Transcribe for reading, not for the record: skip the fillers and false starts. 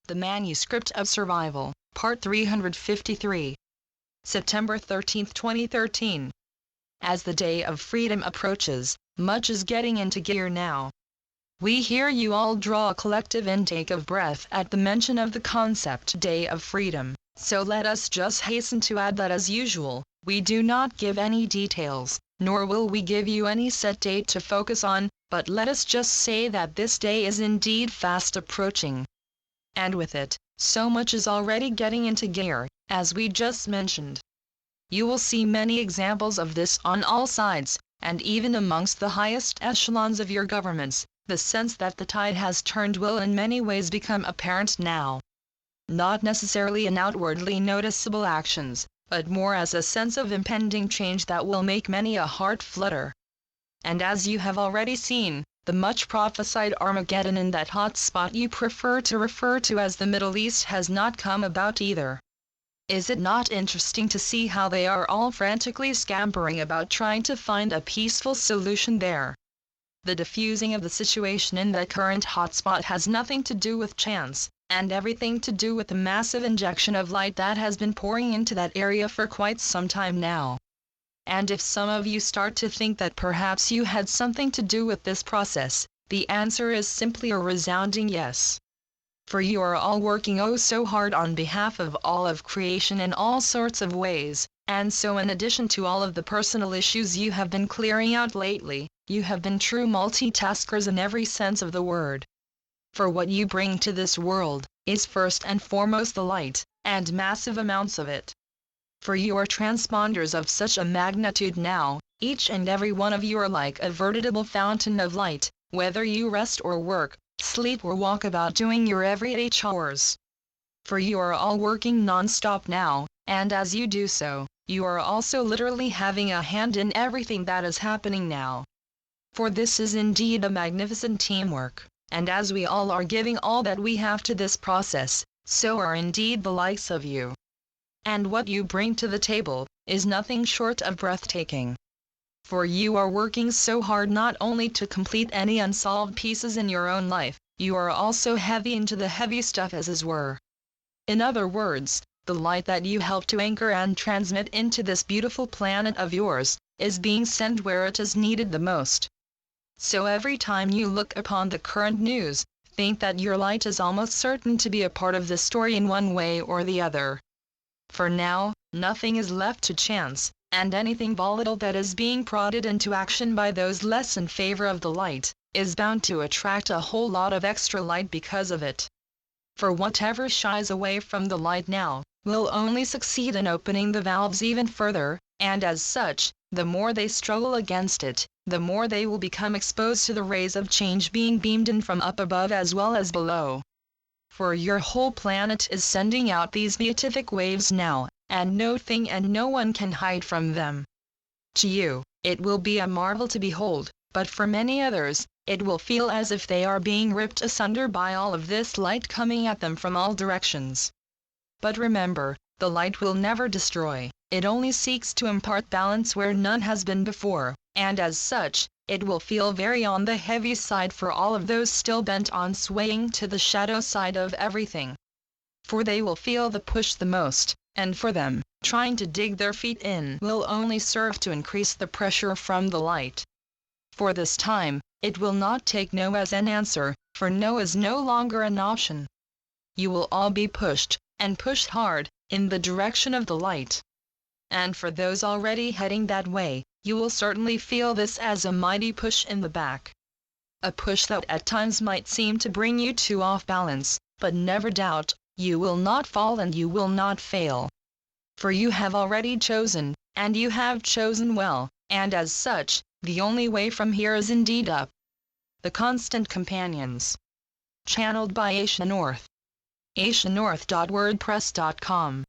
The Manuscript of Survival, Part 353. September 13, 2013. As the day of freedom approaches, much is getting into gear now. We hear you all draw a collective intake of breath at the mention of the concept Day of Freedom, so let us just hasten to add that as usual, we do not give any details, nor will we give you any set date to focus on, but let us just say that this day is indeed fast approaching. And with it, so much is already getting into gear, as we just mentioned. You will see many examples of this on all sides, and even amongst the highest echelons of your governments, the sense that the tide has turned will in many ways become apparent now. Not necessarily in outwardly noticeable actions, but more as a sense of impending change that will make many a heart flutter. And as you have already seen, the much prophesied Armageddon in that hot spot you prefer to refer to as the Middle East has not come about either. Is it not interesting to see how they are all frantically scampering about trying to find a peaceful solution there? The diffusing of the situation in that current hotspot has nothing to do with chance, and everything to do with the massive injection of light that has been pouring into that area for quite some time now. And if some of you start to think that perhaps you had something to do with this process, the answer is simply a resounding yes. For you are all working oh so hard on behalf of all of creation in all sorts of ways, and so in addition to all of the personal issues you have been clearing out lately, you have been true multitaskers in every sense of the word. For what you bring to this world is first and foremost the light, and massive amounts of it. For you are transponders of such a magnitude now, each and every one of you are like a veritable fountain of light, whether you rest or work, sleep or walk about doing your everyday chores. For you are all working non-stop now, and as you do so, you are also literally having a hand in everything that is happening now. For this is indeed a magnificent teamwork, and as we all are giving all that we have to this process, so are indeed the likes of you. And what you bring to the table is nothing short of breathtaking. For you are working so hard not only to complete any unsolved pieces in your own life, you are also heavy into the heavy stuff as it were. In other words, the light that you help to anchor and transmit into this beautiful planet of yours, is being sent where it is needed the most. So every time you look upon the current news, think that your light is almost certain to be a part of the story in one way or the other. For now, nothing is left to chance, and anything volatile that is being prodded into action by those less in favor of the light, is bound to attract a whole lot of extra light because of it. For whatever shies away from the light now, will only succeed in opening the valves even further, and as such, the more they struggle against it, the more they will become exposed to the rays of change being beamed in from up above as well as below. For your whole planet is sending out these beatific waves now, and no thing and no one can hide from them. To you, it will be a marvel to behold, but for many others, it will feel as if they are being ripped asunder by all of this light coming at them from all directions. But remember, the light will never destroy, it only seeks to impart balance where none has been before, and as such, it will feel very on the heavy side for all of those still bent on swaying to the shadow side of everything. For they will feel the push the most, and for them, trying to dig their feet in will only serve to increase the pressure from the light. For this time, it will not take no as an answer, for no is no longer an option. You will all be pushed, and pushed hard, in the direction of the light. And for those already heading that way, you will certainly feel this as a mighty push in the back. A push that at times might seem to bring you two off balance, but never doubt, you will not fall and you will not fail. For you have already chosen, and you have chosen well, and as such, the only way from here is indeed up. The Constant Companions. Channeled by Asia North. asianorth.wordpress.com